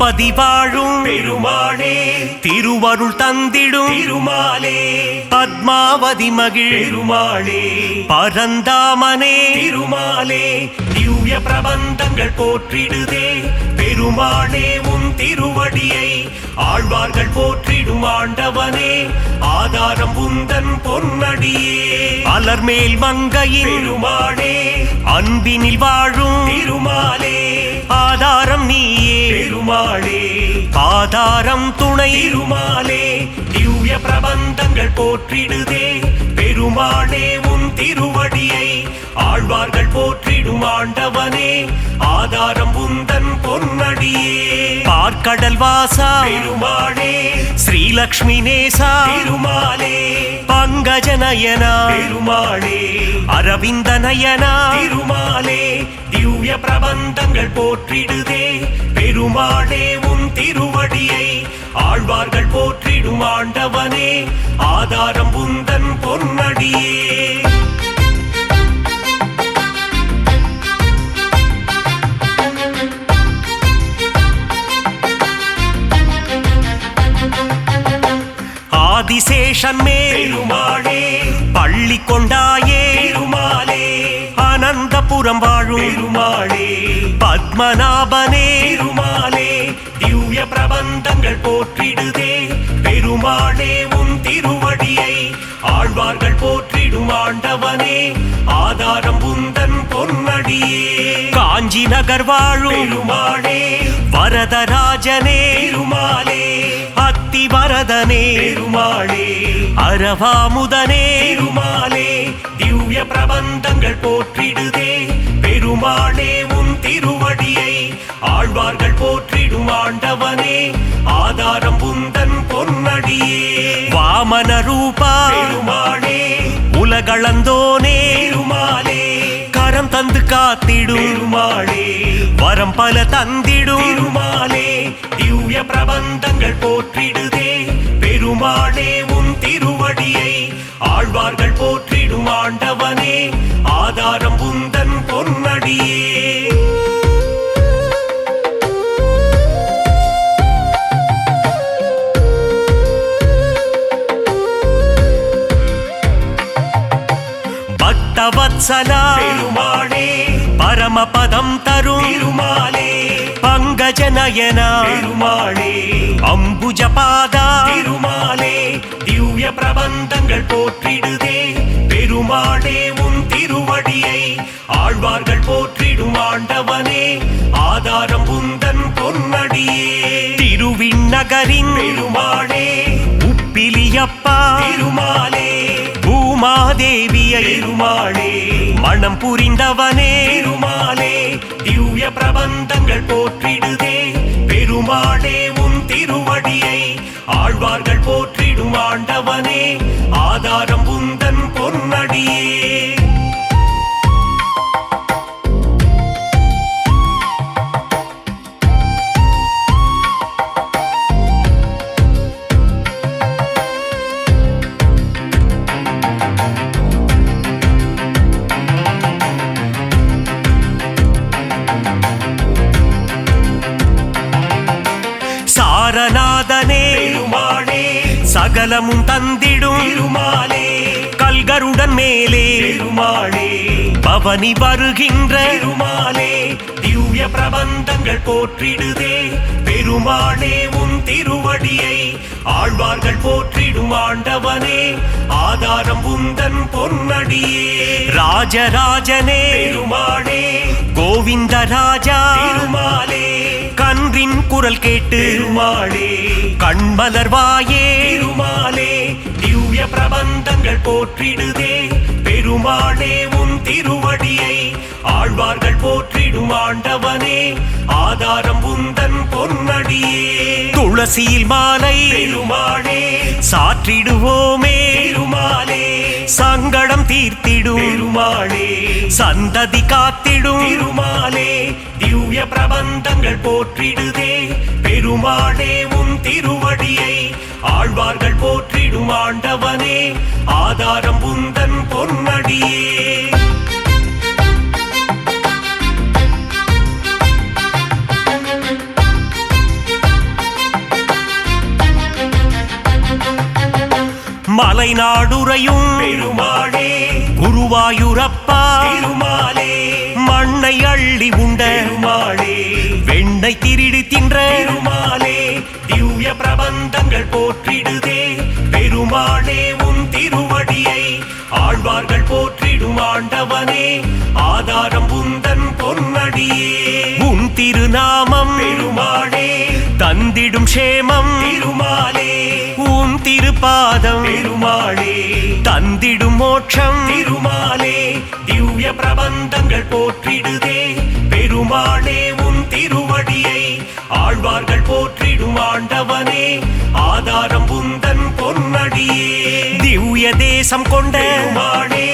திருப்பதி வாழும் பெருமாளே திருவருள் தந்திடும் திருமாலே பத்மாவதி மகிழ் பெருமாளே பரந்தாமனே திருமாலே திவ்ய பிரபந்தங்கள் போற்றிடுதே பெருமாளே உன் திருவடியை ஆழ்வார்கள் போற்றிடும் ஆண்டவனே ஆதாரம் உந்தன் பொன்னடியே அலர்மேல் மங்கையின் பெருமாளே அன்பினில் வாழும் திருமாலே ஆதாரம் நீயே பெருமாளே ஆதாரம் துணை திருமாலே திவ்ய பிரபந்தங்கள் போற்றிடுதே பெருமாளே உன் திருவடியை ஆழ்வார்கள் போற்றிடும் ஆண்டவனே ஆதாரம் உந்தன் பொன்னடியே பார்க்கடல் வாசா பெருமாளே ஸ்ரீலக்ஷ்மி நேசா திருமாலே பங்கஜநயனா பெருமாளே அரவிந்த நயனா திருமாலே திவ்ய பிரபந்தங்கள் போற்றிடுதே பெருமாளே உன் திருவடியை ஆழ்வார்கள் போற்றிடும் ஆண்டவனே ஆதாரம் உந்தன் பொன்னடியே ஆதிசேஷன் மேல் பெருமாளே பள்ளி கொண்டாயே திருமாலே அனந்தபுரம் வாழும் பெருமாளே பத்மநாபனே திருமாலே திவ்ய பிரபந்தங்கள் போற்றிடுதே பெருமாளே உன் திருவடியை ஆழ்வார்கள் போற்றிடும் ஆண்டவனே ஆதாரம் உந்தன் பொன்னடியே காஞ்சி நகர் வாழும் பெருமாளே வரதராஜனே திருமாலே அத்தி வரதனே பெருமாளே அரவாமுதனே திருமாலே திவ்ய பிரபந்தங்கள் போற்றிடுதே பெருமாளே உன் திருவடியை ஆழ்வார்கள் போற்றிடும் ஆண்டவனே ஆதாரம் உந்தன் பொன்னடியே வாமன ரூபா பெருமாளே உலகளந்தோனே திருமாலே கரம் தந்து காத்திடும் பெருமாளே வரம் பல தந்திடும் திருமாலே திவ்ய பிரபந்தங்கள் போற்றிடுதே பெருமாளே உன் திருவடியை ஆழ்வார்கள் போற்றிடும் ஆண்டவனே ஆதாரம் உந்தன் பொன்னடியே பக்தவத்சலா பெருமாளே பரமபதம் தரும் திருமாலே பங்கஜநயனா பெருமாளே அம்புஜபாதா திருமாலே திவ்ய பிரபந்தங்கள் போற்றிடுதே பெருமாளே உன் திருவடியை ஆழ்வார்கள் போற்றிடும் ஆண்டவனே ஆதாரம் உந்தன் பொன்னடியே திருவிண்ணகரின் பெருமாளே உப்பிலியப்பா திருமாலே பூமாதேவியை பெருமாளே மனம் புரிந்தவனே திருமாலே திவ்ய பிரபந்தங்கள் போற்றிடுதே பெருமாளே உன் திருவடியை ஆழ்வார்கள் போற்றிடும் ஆண்டவனே ஆதாரம் உந்தன் பொன்னடியே சாரநாதனே பெருமாளே சகலமும் தந்திடும் திருமாலே கல்கருடன் மேலே பெருமாளே பவனி வருகின்ற பெருமாலே திவ்ய பிரபந்தங்கள் போற்றிடுதே பெருமாளே உன் திருவடியை ஆழ்வார்கள் போற்றிடும் ஆண்டவனே ஆதாரம் உந்தன் பொன்னடியே ராஜராஜனே பெருமாளே கோவிந்த ராஜா திருமாலே கன்றின் குரல் கேட்டு பெருமாளே கண்மலர்வாயே திருமாலே திவ்ய பிரபந்தங்கள் போற்றிடுதே பெருமாளே உன் திருவடியை ஆழ்வார்கள் போற்றிடும் ஆண்டவனே ஆதாரம் உந்தன் பொன்னடியே துளசியில் மாலை பெருமாளே சாற்றிடுவோமே திருமாலே சங்கடம் தீர்த்திடும் பெருமாளே சந்ததி காத்திடும் திருமாலே திவ்ய பிரபந்தங்கள் போற்றிடுதே பெருமாளே உன் திருவடியை ஆழ்வார்கள் போற்றிடும் ஆண்டவனே ஆதாரம் உந்தன் பொன்னடியே மலைநாடுறையும் பெருமாளே குருவாயூரப்பா திருமாலே மண்ணை அள்ளி உண்ட பெருமாளே வெண்ணை திருடி தின்ற பெருமாளே திவ்ய பிரபந்தங்கள் போற்றிடுதே பெருமாளே உன் திருவடியை ஆழ்வார்கள் போற்றிடும் ஆண்டவனே ஆதாரம் உந்தன் பொன்னடியே உன் திருநாமம் பெருமாளே தந்திடும் சேமம் திருமாலே உன் திருப்பாதம் பெருமாளே தந்திடும் மோட்சம் திருமாலே திவ்ய பிரபந்தங்கள் போற்றிடுதே பெருமாளே உன் திருவடியை ஆழ்வார்கள் போற்றிடும் ஆண்டவனே ஆதாரம் உந்தன் பொன்னடியே திவ்ய தேசம் கொண்ட பெருமாளே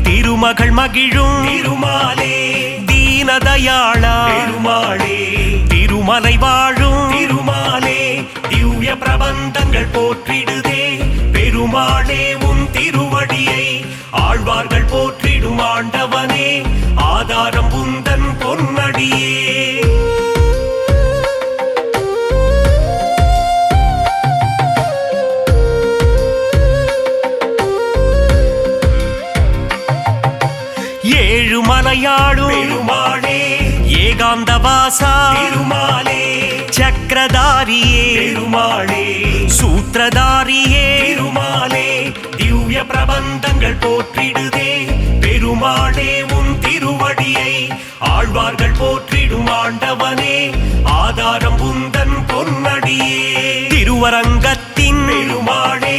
திருமகள் மகிழும் திருமாலே தீனதயாளா பெருமாளே திருமலை வாழும் திருமாலே திவ்ய பிரபந்தங்கள் போற்றிடுதே பெருமாளே உன் திருவடியை ஆழ்வார்கள் போற்றிடும் ஆண்டவனே ஆதாரம் உந்தன் பொன்னடியே ஏழுமலையாடும் பெருமாளே ஏகாந்தவாசா திருமாலே சக்கரதாரியே பெருமாளே சூத்திரதாரியே திருமாலே திவ்ய பிரபந்தங்கள் போற்றிடுதே பெருமாளே உன் திருவடியை ஆழ்வார்கள் போற்றிடும் ஆண்டவனே ஆதாரம் உந்தன் பொன்னடியே திருவரங்கத்தின் பெருமாளே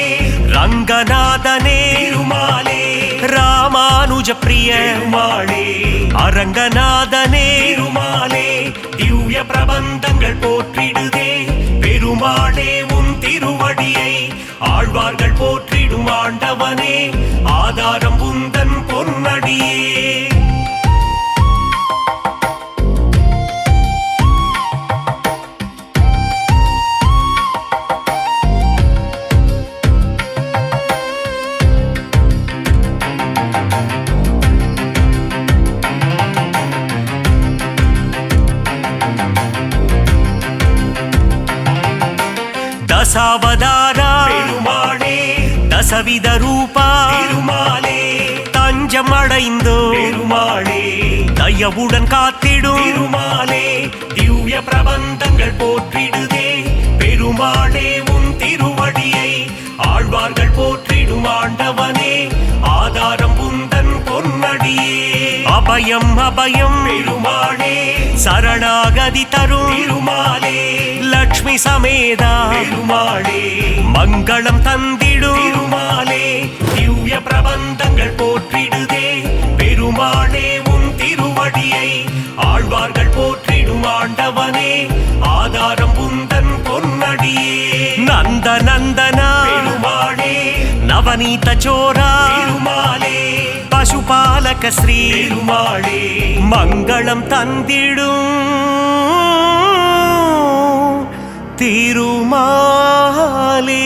ரங்கநாதனே திருமாலே ராமானுஜ பிரிய பெருமாளே அரங்கநாதனே திருமாலே திவ்ய பிரபந்தங்கள் போற்றிடுதே பெருமாளே உன் திருவடியை ஆழ்வார்கள் போற்றிடும் ஆண்டவனே ஆதாரம் உந்தன் பொன்னடியே தசாவதாரா பெருமாளே தசவித ரூபா திருமாலே தஞ்சம் அடைந்தோ பெருமாளே தயவுடன் காத்திடும் திருமாலே திவ்ய பிரபந்தங்கள் போற்றிடுதே பெருமாளே உன் திருவடியை ஆழ்வார்கள் போற்றிடும் ஆண்டவனே ஆதாரம் உந்தன் பொன்னடியே அபயம் அபயம் பெருமாளே சரணாகதி தரும் திருமாலே லக்ஷ்மி சமேதா பெருமாளே மங்களம் தந்திடும் திருமாலே திவ்ய பிரபந்தங்கள் போற்றிடுதே பெருமாளே உன் திருவடியை ஆழ்வார்கள் போற்றிடும் ஆண்டவனே ஆதாரம் உந்தன் பொன்னடியே நந்த நந்தனா பெருமாளே நவநீத சோரா திருமாலே பசுபாலக ஸ்ரீ பெருமாளே மங்களம் தந்திடும் திருமாலே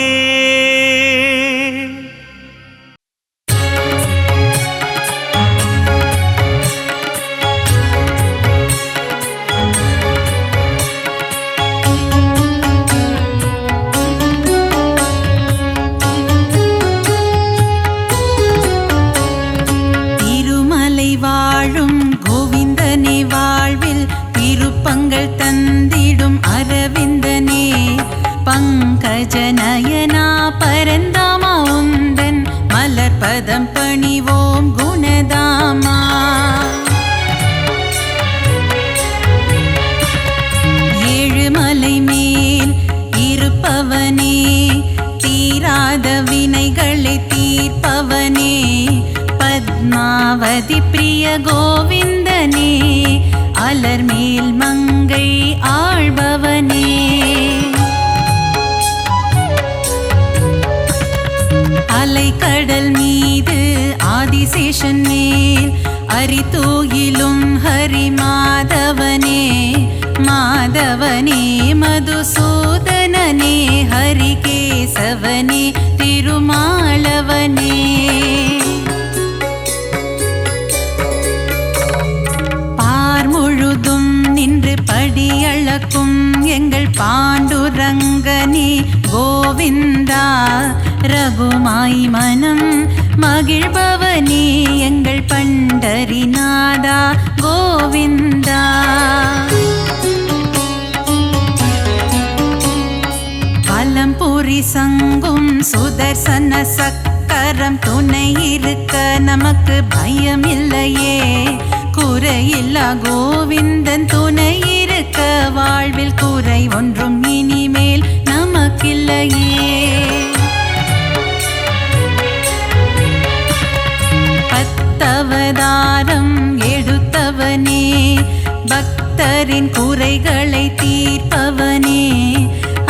திருமலை வாழும் கோவிந்தனே வாழ்வில் திருப்பங்கள் தந்திடும் அரவிந்தனே பங்கஜநயனா பரந்தாமா உந்தன் மலர்பதம் பணிவோம் குணதாமா ஏழுமலை மேல் இருப்பவனே தீராத வினைகளை தீர்ப்பவனே பத்மாவதி பிரிய கோவிந்தனே அலர்மேல் மங்கை ஆள்பவனே அலைக்கடல் மீது ஆதிசேஷன் மேல் அரிதூயிலும் ஹரி மாதவனே மாதவனே மதுசூதனனே ஹரிகேசவனே திருமாலவனே பார் முழுதும் நின்று படியளக்கும் எங்கள் பாண்டுரங்கனே கோவிந்தா ரகு மகிழ்வுமாய் மனம் மகிழ்பவனே எங்கள் பண்டரிநாதா கோவிந்தா. பலம்புரி சங்கும் சுதர்சன சக்கரம் துணை இருக்க நமக்கு பயம் இல்லையே. குறையில்லா கோவிந்தன் துணை இருக்க வாழ்வில் குறை ஒன்றும் இனிமேல் நமக்கில்லையே. பத்தவதாரம் எடுத்தவனே பக்தரின் குறைகளை தீர்ப்பவனே.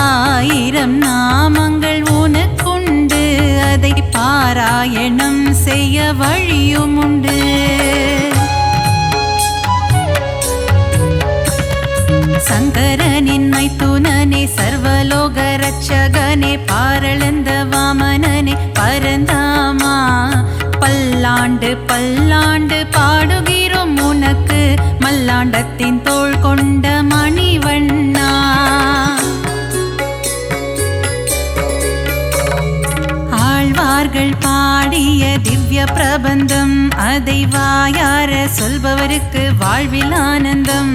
1000 நாமங்கள் உனக்குண்டு, அதை பாராயணம் செய்ய வழியும் உண்டு. சங்கரனின் மைத்துனனே சர்வலோக ரட்சகனே பாரளந்த வாமனனே பரந்தாமா. பல்லாண்டு பல்லாண்டு பாடுகிறோம் உனக்கு மல்லாண்டத்தின் தோள் கொண்ட மணிவண்ணா. ஆழ்வார்கள் பாடிய திவ்ய பிரபந்தம், அதை வாயார சொல்பவருக்கு வாழ்வில் ஆனந்தம்.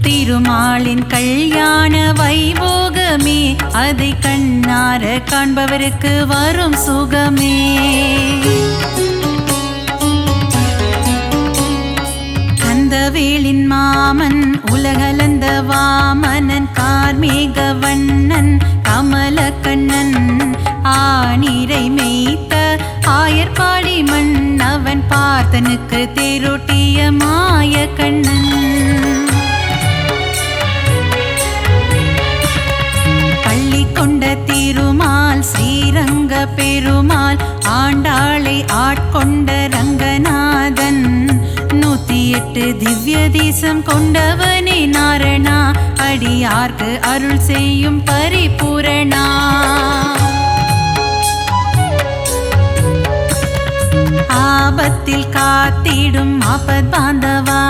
திருமாலின் கல்யாண வைபோகமே, அதை கண்ணார காண்பவருக்கு வரும் சுகமே. கந்தவேலின் மாமன் உலகளந்த வாமனன் கார்மேக வண்ணன் கமலக்கண்ணன். ஆனிரை மேய்த்த ஆயர்பாடி மன்னவன் பார்த்தனுக்கு தேரோட்டிய மாய கண்ணன். பள்ளி கொண்ட திருமால் ஸ்ரீரங்க பெருமாள், ஆண்டாளை ஆட்கொண்ட ரங்கநாதன். 108 திவ்ய தேசம் கொண்டவனே நாரணா, அடியார்க்கு அருள் செய்யும் பரிபூரணா. ஆபத்தில் காத்திடும் ஆபத் பாந்தவா,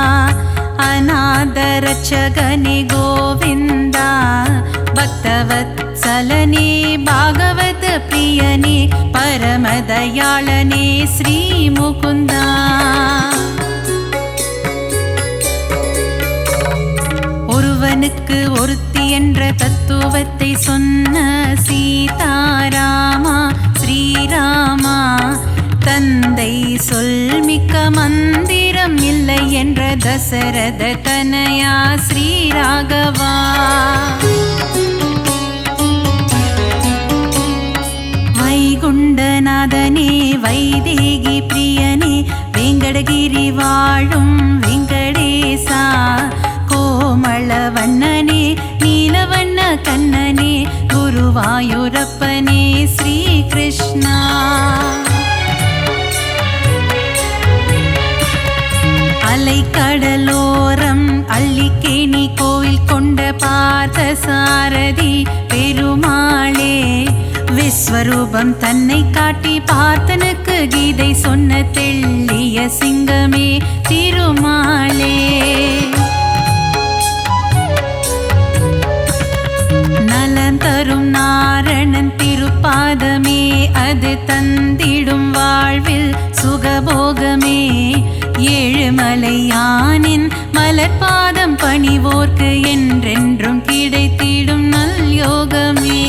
அநாத ரட்சகனே கோவிந்தா. பக்தவத்சலனே பாகவத பிரியனே பரமதயாளனே ஸ்ரீ முகுந்தா. ஒருவனுக்கு ஒருத்தி என்ற தத்துவத்தை சொன்ன சீதாராமா ஸ்ரீராமா. தந்தை சொல்மிக்க மந்திரம் இல்லை என்ற தசரத தனயா ஸ்ரீராகவா. வைகுண்டநாதனே வைதேகி பிரியனே வெங்கடகிரி வாழும் வெங்கடேசா. கோமள வண்ணனே நீலவண்ண கண்ணனே குருவாயூரப்பனே ஸ்ரீ கிருஷ்ணா. அலைக்கடலோரம் அள்ளிக்கேணி கோவில் கொண்ட பார்த்த சாரதி பெருமாளே. விஸ்வரூபம் தன்னை காட்டி பார்த்தனுக்கு கீதை சொன்ன தெள்ளிய சிங்கமே திருமாலே. நலம் தரும் நாரணன் திருப்பாதமே, அது தந்திடும் வாழ்வில் சுகபோகமே. ஏழுமலையானின் மலர்பாதம் பணிவோர்க்கு என்றென்றும் கிடைத்திடும் நல் யோகமே.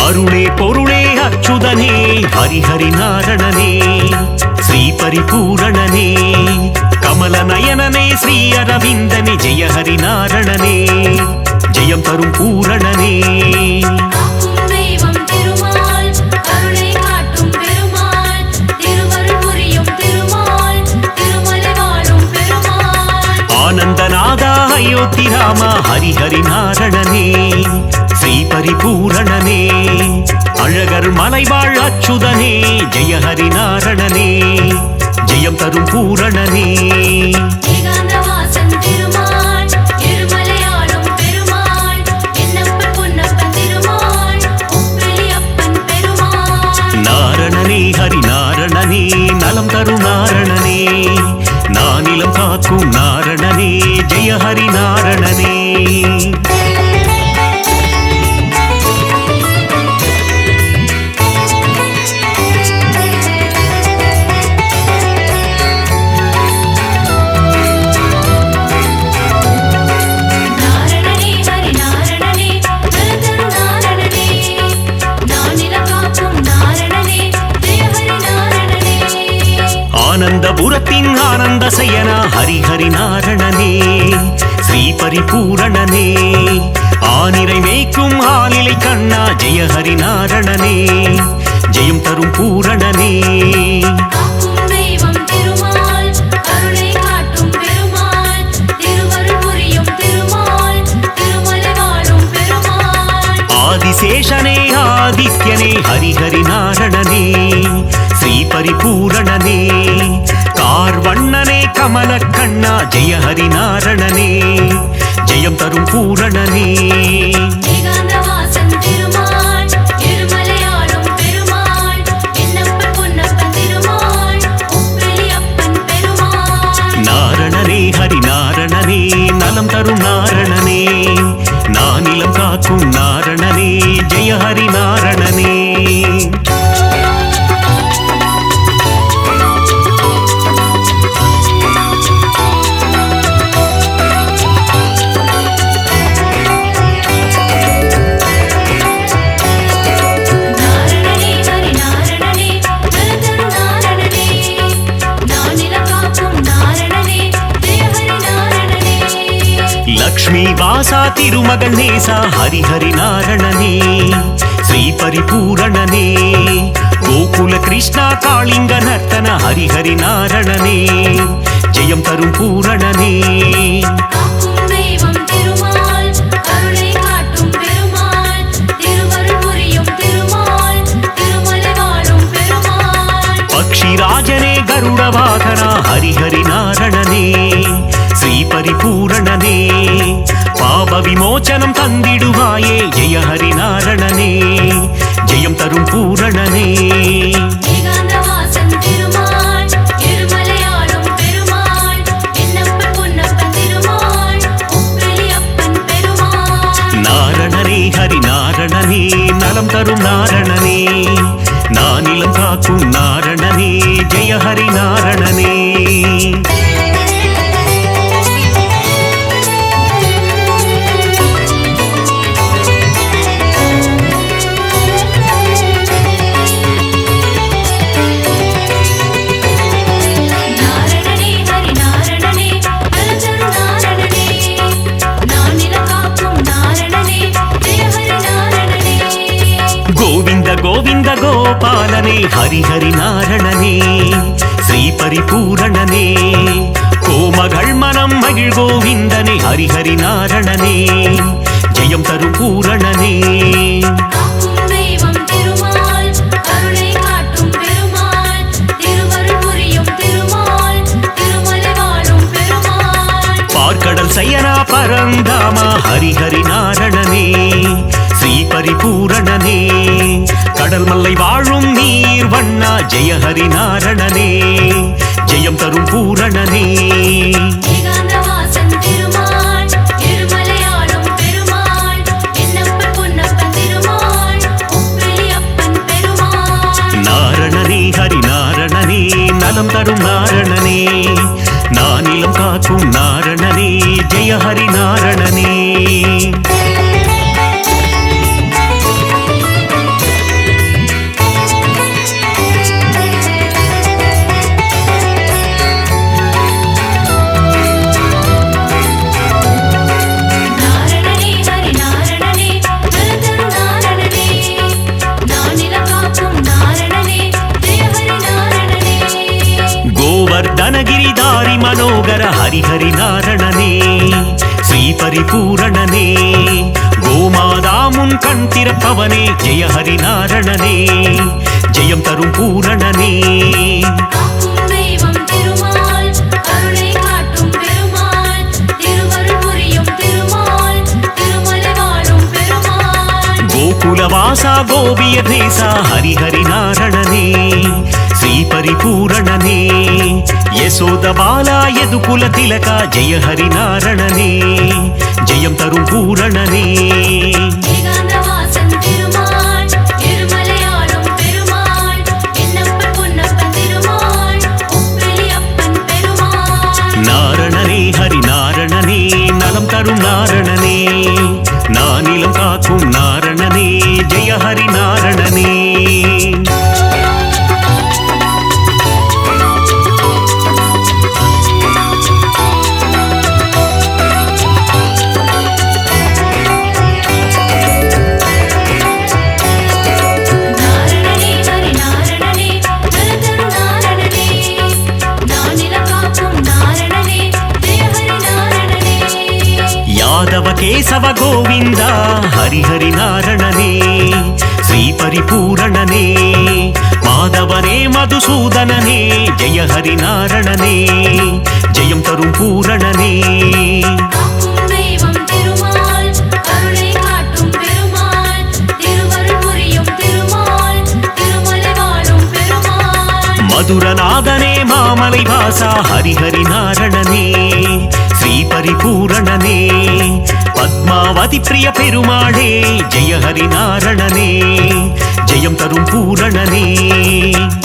அருளே பொருளே அச்சுதனே ஹரிஹரி நாரணனே ஸ்ரீ பரிபூரணனே கமல நயனனே ஸ்ரீ அரவிந்தனே ஜெய ஹரி நாரணனே ஜெயம் தரும் பூரணனே ஆனந்தநாதா அயோத்தி ராமா ஹரிஹரி நாரணனே ஸ்ரீ பரிபூரணனே அழகர் மலைவாழ் அச்சுதனே ஜெய ஹரி நாரணனே ஜெயம் தரும் பூரணனே நாரணனே ஹரி நாரணனே நலம் தரும் நாரணனே நானிலம் காக்கும் நாரணனே ஜெய ஹரி நாரணனே ஆனந்தபுரத்தின் ஆனந்த சயனா ஹரிஹரி நாரணனே ஸ்ரீ பரிபூரணனே ஆனிரை மேய்க்கும் ஆலிலை கண்ணா ஜெய ஹரி நாரணனே ஜெயம் தரும் பூரணனே ஆதிசேஷனே ஆதித்யனே ஹரிஹரி நாரணனே ஸ்ரீ பரிபூரணனே கார்வண்ணனே கமல கண்ணா ஜெய ஹரி நாரணனே ஜெயம் தரும் பூரணனே நாரணனே ஹரி நாரணனே நலம் தரும் நாரணனே நானிலம் காக்கும் நாரணனே ஜெய ஹரி நாரணனே லக்ஷ்மி வாசா திருமகள் நேசா ஹரிஹரி நாரணனே ஸ்ரீ பரிபூரணனே கோகுல கிருஷ்ணா காளிங்க நர்த்தன ஹரிஹரி நாரணனே ஜெயம் தரும் பூரணனே பக்ஷிராஜனே கருட வாகனா ஹரிஹரி நாரணனே ஸ்ரீ பரிபூரணனே பாப விமோச்சனம் தந்திடுவாயே ஜெய ஹரி நாரணனே ஜெயம் தரும் பூரணனே நாரணனே ஹரி நாரணனே நலம் தரும் நாரணனே நானிலம் காக்கும் நாரணனே ஜெய ஹரி நாரணனே கோவிந்த கோபாலனே ஹரிஹரி நாரணனே ஸ்ரீ பரிபூரணனே கோமகள் மனம் மகிழ் கோவிந்தனே ஹரிஹரி நாரணனே ஜெயம் தரும் பூரணனே பார்க்கடல் சயனா பரந்தாமா ஹரிஹரி நாரணனே ஸ்ரீ பரிபூரணனே கடல் மல்லை வாழும் நீர் வண்ணா ஜெய ஹரி நாரணனே ஜெயம் தரும் பூரணனே நாரணனே ஹரி நாரணனே நலம் தரும் நாரணனே நானிலம் காக்கும் நாரணனே ஜெய ஹரி நாரணனே பரிபூரணனே கோமாதாமுன் கண் திறப்பவனே ஜெய ஹரி நாரணனே ஜெயம் தரும் பூரணனே காக்கும் தெய்வம் திருமால் கருணை காட்டும் பெருமாள் திருவருள் புரியும் திருமால் திருமலை வாழும் பெருமாள் கோகுலவாசா கோபிய தேசா ஹரி ஹரி நாரணனே ஸ்ரீ பரிபூரணனே யசோத பாலா யதுகுல திலகா ஜெய ஹரி நாரணனே ஜெயம் தரும் பூரணனே ஏகாந்தவாசன் திருமால் திருமலையாளும் பெருமாள் என்னப்பன் பொன்னப்பன் திருமாள் உப்பிலியப்பன் பெருமாள் நாரணனே ஹரி நாரணனே நலம் தரும் நாரணனே நானிலம் காக்கும் நாரணனே ஜெய ஹரி நாரணனே நாரணனே ஹரி நாரணனே நலதரு நாரணனே நானிலம் காக்கும் நாரணனே ஜெய ஹரி நாரணனே யாதவ கேசவ கோவிந்தா ஹரி ஹரி நாரணனே ஸ்ரீ பரிபூரணனே மாதவனே மதுசூதனனே ஜெய ஹரி நாரணனே ஜெயம் தரும் பூரணனே காக்கும் தெய்வம் திருமால் கருணை காட்டும் பெருமாள் திருவருள் புரியும் திருமால் திருமலை வாழும் பெருமாள் மதுரநாதனே மாமலை வாசா ஹரி ஹரி நாரணனே ஸ்ரீ பரிபூரணனே பத்மாவதி பிரிய பெருமாளே ஜெய ஹரி நாரணனே ஜெயம் தரும் பூரணனே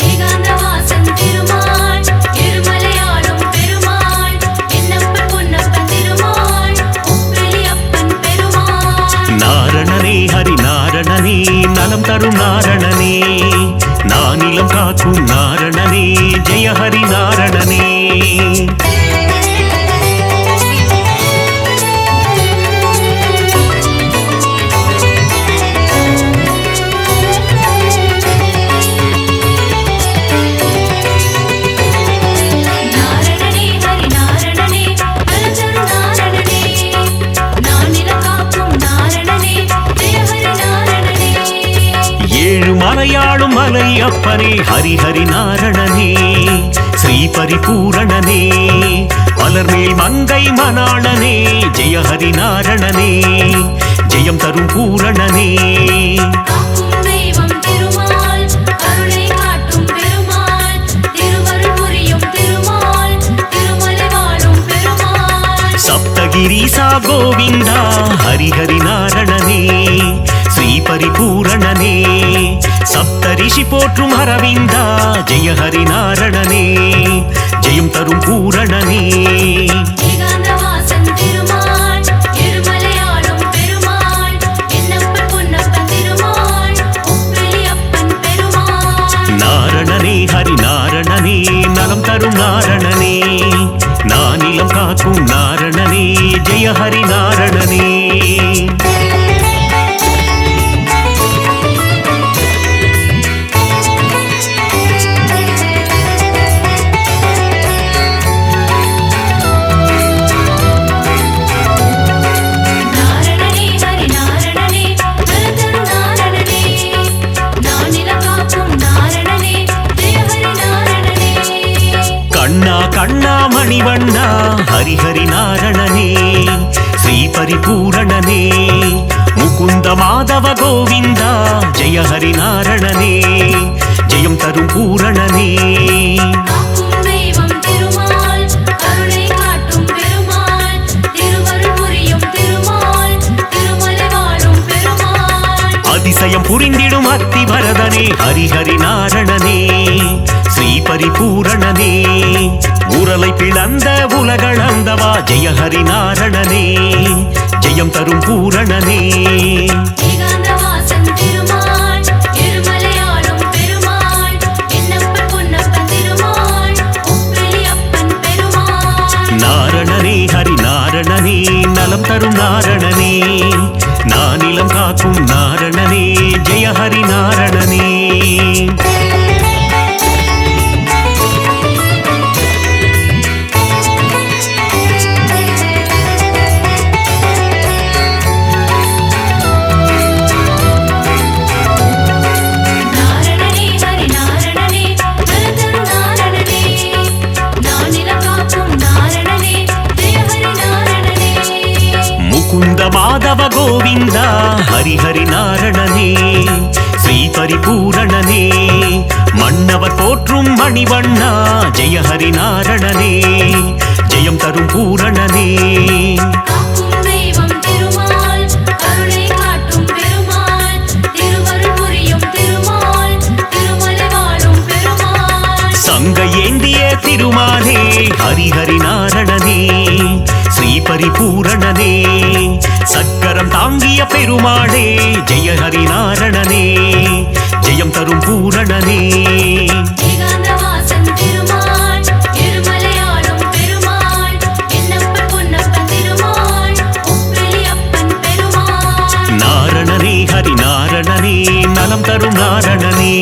ஏகாந்தவாசன் திருமால் திருமலையாளும் பெருமாள் என்னப்பன் பொன்னப்பன் திருமாள் உப்பிலியப்பன் பெருமாள் நாரணனே ஹரி நாரணனே நலம் தரும் நாரணனே நானிலம் காக்கும் நாரணனே ஜெய ஹரி நாரணனே நாரணனே ஹரி நாரணனே நலதரு நாரணனே நானிலம் காக்கும் நாரணனே ஜெய ஹரி நாரணனே ஏழு மலையாளும் மலை அப்பனே ஹரி ஹரி நாரணனே ஸ்ரீ பரிபூரணனே மலர்மேல் மங்கை மணாளனே ஜெய ஹரி நாரணனே ஜெயம் தரும் பூரணனே காக்கும் தெய்வம் திருமால் கருணை காட்டும் பெருமாள் திருவருள் புரியும் திருமால் திருமலை வாழும் பெருமாள் சப்தகிரீசா கோவிந்தா ஹரி ஹரி நாரணனே ஸ்ரீ பரிபூரணனே சப்தரிஷி போற்றும் அரவிந்தா ஜெய ஹரி நாரணனே ஜெயம் தரும் பூரணனே ஏகாந்தவாசன் திருமால் திருமலையாளும் பெருமாள் என்னப்பன் பொன்னப்பன் திருமாள் உப்பிலியப்பன் பெருமாள் நாரணனே ஹரி நாரணனே நலம் தரும் நாரணனே நானிலம் காக்கும் நாரணனே ஜெய ஹரி நாரணனே நாரணனே ஹரி நாரணனே நலதரு நாரணனே நானிலம் காக்கும் நாரணனே ஜெய ஹரி நாரணனே கண்ணா கண்ணா மணிவண்ணா ஹரி ஹரி நாரணனே ஸ்ரீ பரிபூரணனே முகுந்த மாதவ கோவிந்தா ஜெய ஹரி நாரணனே ஜெயம் தரும் பூரணனே காக்கும் தெய்வம் திருமால் கருணை காட்டும் பெருமாள் திருவருள் புரியும் திருமால் திருமலை வாழும் பெருமாள் அதிசயம் புரிந்திடும் அத்தி வரதனே ஹரி ஹரி நாரணனே ஸ்ரீ பரிபூரணனே உரலை பிளந்த உலகளந்தவா ஜெய ஹரி நாரணனே ஜெயம் தரும் பூரணனே ஏகாந்தவாசன் திருமால் திருமலையாளும் பெருமாள் என்னப்பன் பொன்னப்பன் திருமாள் உப்பிலியப்பன் பெருமாள் நாரணனே ஹரி நாரணனே நலம் தரும் நாரணனே நானிலம் காக்கும் நாரணனே ஜெய ஹரி நாரணனே ஹரிஹரி நாரணனே ஸ்ரீ பரிபூரணனே மன்னவர் போற்றும் மணிவண்ணா ஜெய ஹரி நாரணனே ஜெயம் தரும் பூரணனே காக்கும் தெய்வம் திருமால் கருணை காட்டும் பெருமாள் திருவருள் புரியும் திருமால் திருமலை வாழும் பெருமாள் சங்க ஏந்திய திருமாலே ஹரிஹரி நாரணனே ஸ்ரீ பரிபூரணனே சக்கரம் தாங்கிய பெருமாளே ஜெய ஹரி நாரணனே ஜெயம் தரும் பூரணனே ஏகாந்தவாசன் திருமால் இருமலையாளும் பெருமாள் என்னப்பன் பொன்னப்பன் திருமாள் உப்பிலியப்பன் பெருமாள் நாரணனே ஹரி நாரணனே நலம் தரும் நாரணனே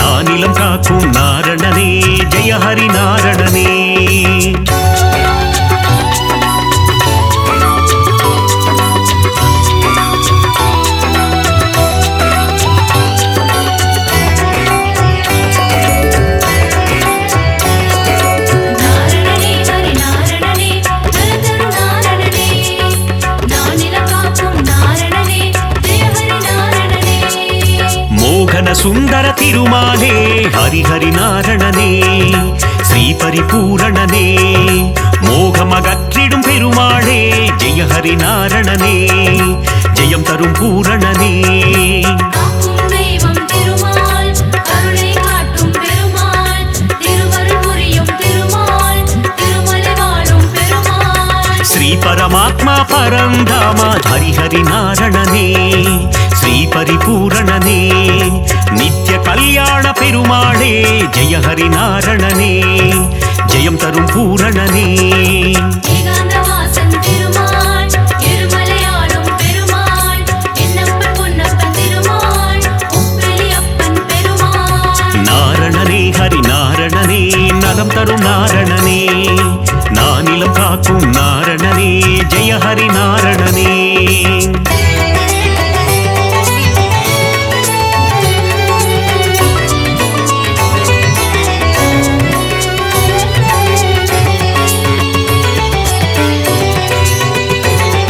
நானிலம் காக்கும் நாரணனே ஜெய ஹரி நாரணனே நாரணனே ஹரி நாரணனே நலதரு நாரணனே நானிலம் காக்கும் நாரணனே ஜெய ஹரி நாரணனே மோகன சுந்தர திருமாலே ஹரிஹரி நாரணனே ஸ்ரீ பரிபூரணனே மோகமகற்றிடும் பெருமாளே ஜெய ஹரி நாரணனே ஜெயம் தரும் பூரணனே காக்கும் தெய்வம் திருமால் கருணை காட்டும் பெருமாள் திருவருள் புரியும் திருமால் திருமலை வாழும் பெருமாள் ஸ்ரீ பரமாத்மா பரந்தாமா ஹரிஹரி நாரணனே ஸ்ரீ பரிபூரணனே நித்ய கல்யாண பெருமாளே ஜெய ஹரி நாரணனே ஜெயம் தரும் பூரணனே ஏகாந்தவாசன் திருமால் இருமலையாளும் பெருமாள் என்னப்பன் பொன்னப்பன் திருமாள் உப்பிலியப்பன் பெருமாள் நாரணனே ஹரி நாரணனே நலம் தரும் நாரணனே நானிலம் காக்கும் நாரணனே ஜெய ஹரி நாரணனே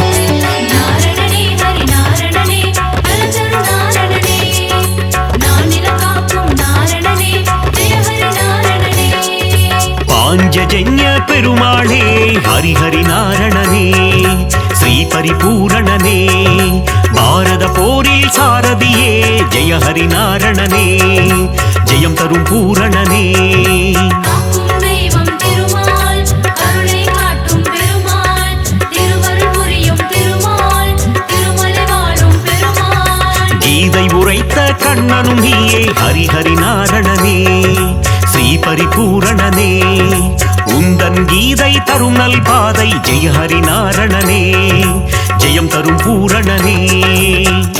நாரணனே ஹரி நாரணனே நலதரு நாரணனே நானிலம் காக்கும் நாரணனே ஜெய ஹரி நாரணனே பாஞ்சஜன்ய பெருமாளே ஹரிஹரி நாரணனே ஸ்ரீ பரிபூரணனே பாரத போரில் சாரதியே ஜெய ஹரி நாரணனே ஜெயம் தரும் பூரணனே காக்கும் தெய்வம் திருமால் கருணை காட்டும் பெருமாள் திருவருள் புரியும் திருமால் திருமலை வாழும் பெருமாள் கீதை உரைத்த கண்ணனும் நீயே ஹரிஹரி நாரணனே ஸ்ரீ பரிபூரணனே உந்தன் கீதை தரும் நல் பாதை ஜெய ஹரி நாரணனே ஜெயம் தரும் பூரணனே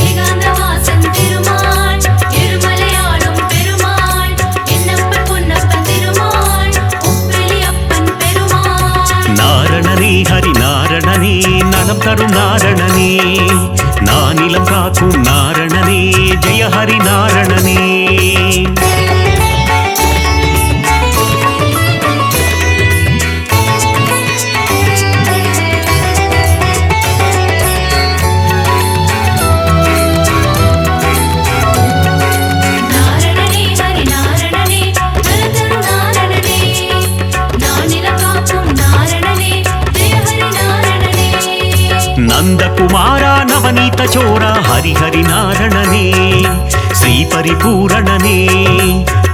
ஏகாந்தவாசன் திருமால் இருமலையாளும் பெருமாள் என்னப்பன் பொன்னப்பன் திருமாள் உப்பிலியப்பன் பெருமாள் நாரணனே ஹரி நாரணனே நலம் தரும் நாரணனே நானிலம் காக்கும் நாரணனே ஜெய ஹரி நாரணனே நாரணனே ஹரி நாரணனே நலதரு நாரணனே நானிலம் காக்கும் நாரணனே ஜெய ஹரி நாரணனே நந்தகுமாரா நவநீத சோரா ஹரிஹரி நாரணனே ஸ்ரீ பரிபூரணனே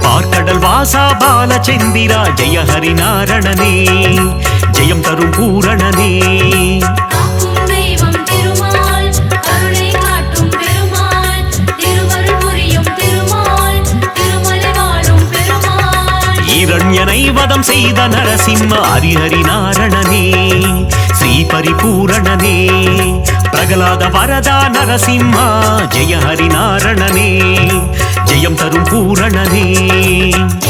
பார்க்கடல் வாசா பாலச்சந்திரா ஜெய ஹரி நாரணனே ஜெயம் தரும் பூரணனே காக்கும் தெய்வம் திருமால் கருணை காட்டும் பெருமாள் திருவருள் புரியும் திருமால் திருமலை வாழும் பெருமாள் இரண்யனை வதம் செய்த நரசிம்ம ஹரிஹரி நாரணனே ஸ்ரீ பரிபூரணனே பிரகலாத வரதா நரசிம்மா ஜெய ஹரி நாரணனே ஜெயம் தரும் பூரணனே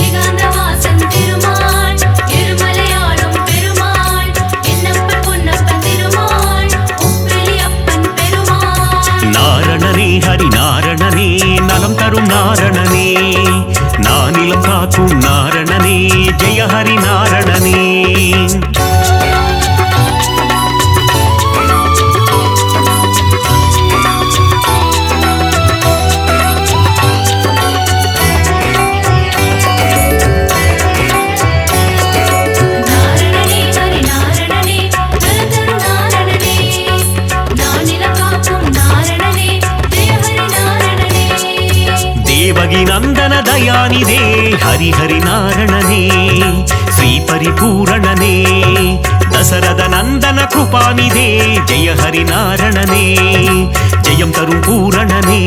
ஏகாந்தவாசன் திருமால் இருமலையாளும் பெருமாள் என்னப்பன் பொன்னப்பன் திருமாள் உப்பிலியப்பன் பெருமாள் நாரணனே ஹரி நாரணனே நலம் தரும் நாரணனே நானிலம் காக்கும் நாரணனே ஜெய ஹரி நாரணனே தேவகி நந்தன தயாநிதே ஹரிஹரி நாரணனே ஸ்ரீ பரிபூரணனே தசரத நந்தன கிருபாநிதே ஜெய ஹரி நாரணனே ஜெயம் தரும் பூரணனே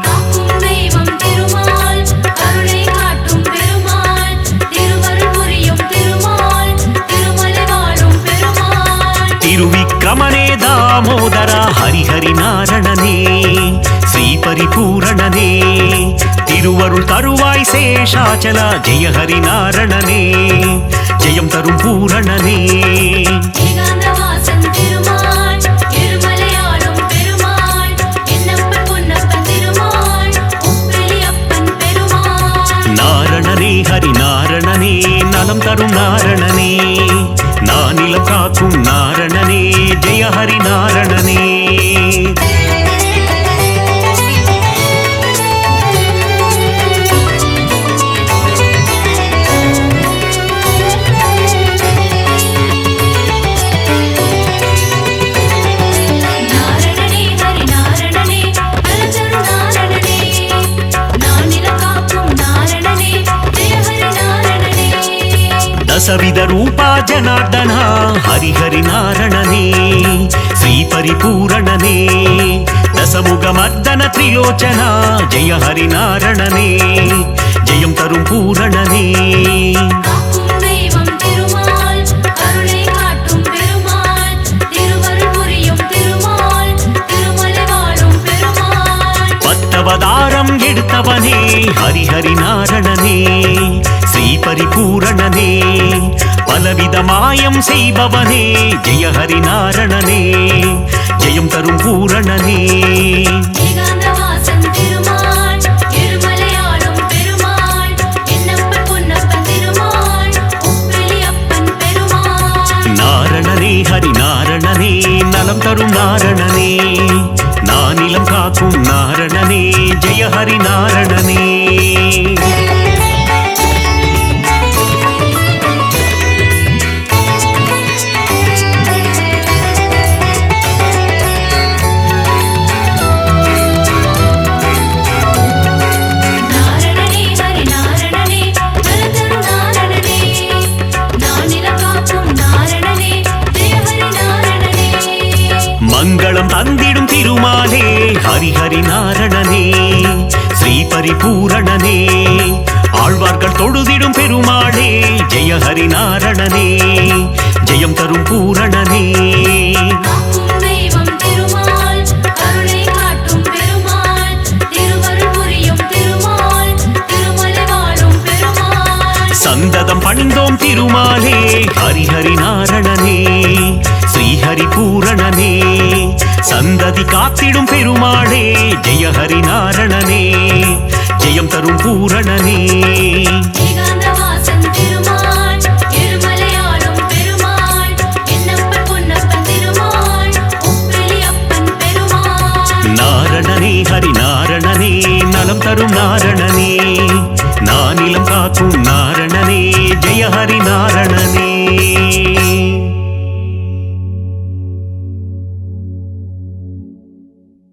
காக்கும் தெய்வம் திருமால் கருணை காட்டும் பெருமாள் திருவருள் புரியும் திருமால் திருமலை வாழும் பெருமாள் திருவிக்கிரமனே தாமோதரா ஹரிஹரி நாரணனே ஸ்ரீ பரிபூரணனே திருவருள் தருவாய் சேஷாச்சலா ஜெய ஹரி நாரணனே ஜெயம் தரும் பூரணனே ஏகாந்தவாசன் திருமால் இருமலையாளும் பெருமாள் என்னப்பன் பொன்னப்பன் திருமாள் உப்பிலியப்பன் பெருமாள் நாரணனே ஹரி நாரணனே நலம் தரும் நாரணனே நானிலம் காக்கும் நாரணனே ஜெய ஹரி நாரணனே நாரணனே ஹரி நாரணனே நலதரு நாரணனே நானிலம் காக்கும் நாரணனே ஜெய ஹரி நாரணனே ದಸವಿಧ ರೂಪ ಜನಾರ್ದನ ಹರಿಹರಿ ನಾರಣನೇ ಶ್ರೀ ಪರಿಪೂರಣನೇ ದಸಮುಗ ಮರ್ದನ ತ್ರಿಲೋಚನ ಜಯ ಹರಿ ನಾರಣನೇ ಜಯಂ ತರುಂ பூரணனே காக்கும் தெய்வம் திருமால் கருணை காட்டும் பெருமாள் திருவருள் புரியும் திருமால் திருமலை வாழும் பெருமாள் பத்தவதாரம் எடுத்தவனே ஹரிஹரி நாரணனே ஸ்ரீ பரிபூரணனே பலவித மாயம் செய்பவனே ஜெய ஹரி நாரணனே ஜெயம் தரும் பூரணனே ஏகாந்தவாசன் திருமால் இருமலையாளும் பெருமாள் என்னப்பன் பொன்னப்பன் திருமாள் உப்பிலியப்பன் பெருமாள் நாரணனே ஹரி நாரணனே நலம் தரும் நாரணனே நானிலம் காக்கும் நாரணனே ஜெய ஹரி நாரணனே நாரணனே ஹரி நாரணனே நலதரு நாரணனே நானிலம் காக்கும் நாரணனே ஜெய ஹரி நாரணனே மங்களம் தந்திடும் திருமாலே ஹரிஹரி நாரணனே ஸ்ரீ பரிபூரணனே ஆழ்வார்கள் தொழுதிடும் பெருமாளே ஜெய ஹரி நாரணனே ஜெயம் தரும் பூரணனே காக்கும் தெய்வம் திருமால் கருணை காட்டும் பெருமாள் திருவருள் புரியும் திருமால் திருமலை வாழும் பெருமாள் சந்ததம் பணிந்தோம் திருமாலே ஹரிஹரி நாரணனே ஸ்ரீஹரி பூரணனே சந்ததி காத்திடும் பெருமாளே ஜெய ஹரி நாரணனே ஜெயம் தரும் பூரணனே ஏகாந்தவாசன் திருமால் இருமலையாளும் பெருமாள் என்னப்பன் பொன்னப்பன் திருமாள் உப்பிலியப்பன் பெருமாள் நாரணனே ஹரி நாரணனே நலம் தரும் நாரணனே நானிலம் காக்கும் நாரணனே ஜெய ஹரி நாரணனே